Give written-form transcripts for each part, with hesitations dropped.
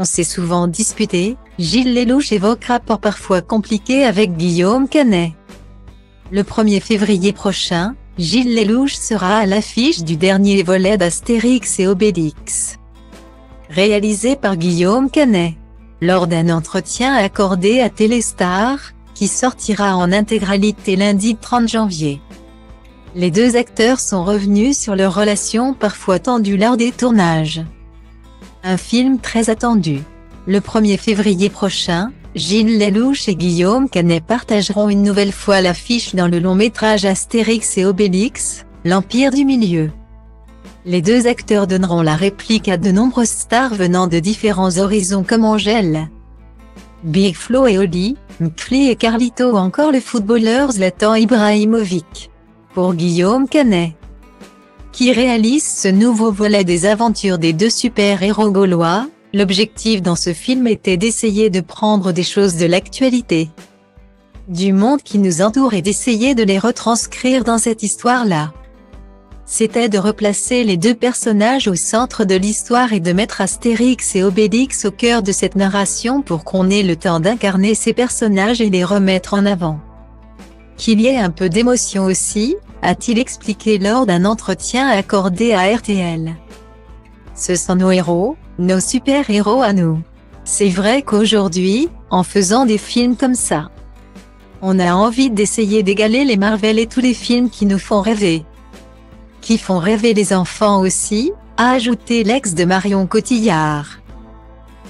On s'est souvent disputé, Gilles Lellouche évoque rapport parfois compliqué avec Guillaume Canet. Le 1er février prochain, Gilles Lellouche sera à l'affiche du dernier volet d'Astérix et Obélix, réalisé par Guillaume Canet. Lors d'un entretien accordé à Téléstar, qui sortira en intégralité lundi 30 janvier. Les deux acteurs sont revenus sur leur relation parfois tendue lors des tournages. Un film très attendu. Le 1er février prochain, Gilles Lellouche et Guillaume Canet partageront une nouvelle fois l'affiche dans le long-métrage Astérix et Obélix, l'Empire du Milieu. Les deux acteurs donneront la réplique à de nombreuses stars venant de différents horizons comme Angèle, Big Flo et Oli, McFly et Carlito ou encore le footballeur Zlatan Ibrahimovic. Pour Guillaume Canet, qui réalise ce nouveau volet des aventures des deux super-héros gaulois, l'objectif dans ce film était d'essayer de prendre des choses de l'actualité, du monde qui nous entoure et d'essayer de les retranscrire dans cette histoire-là. C'était de replacer les deux personnages au centre de l'histoire et de mettre Astérix et Obélix au cœur de cette narration pour qu'on ait le temps d'incarner ces personnages et les remettre en avant. Qu'il y ait un peu d'émotion aussi, a-t-il expliqué lors d'un entretien accordé à RTL. Ce sont nos héros, nos super-héros à nous. C'est vrai qu'aujourd'hui, en faisant des films comme ça, on a envie d'essayer d'égaler les Marvel et tous les films qui nous font rêver. Qui font rêver les enfants aussi, a ajouté l'ex de Marion Cotillard.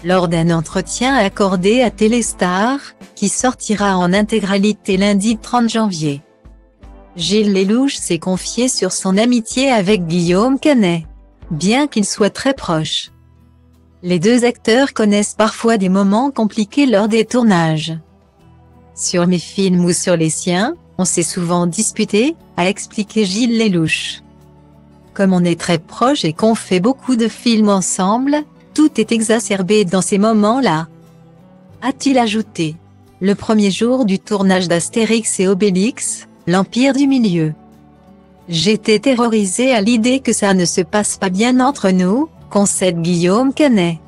Lors d'un entretien accordé à Téléstar, qui sortira en intégralité lundi 30 janvier. Gilles Lellouche s'est confié sur son amitié avec Guillaume Canet, bien qu'ils soient très proches. Les deux acteurs connaissent parfois des moments compliqués lors des tournages. Sur mes films ou sur les siens, on s'est souvent disputé, a expliqué Gilles Lellouche. Comme on est très proches et qu'on fait beaucoup de films ensemble, tout est exacerbé dans ces moments-là, a-t-il ajouté. Le premier jour du tournage d'Astérix et Obélix, l'Empire du Milieu. J'étais terrorisé à l'idée que ça ne se passe pas bien entre nous, concède Guillaume Canet,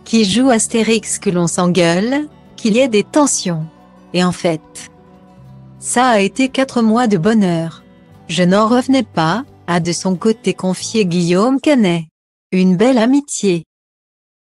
qui joue Astérix, que l'on s'engueule, qu'il y ait des tensions. Et en fait, ça a été 4 mois de bonheur. Je n'en revenais pas, a de son côté confié Guillaume Canet. Une belle amitié.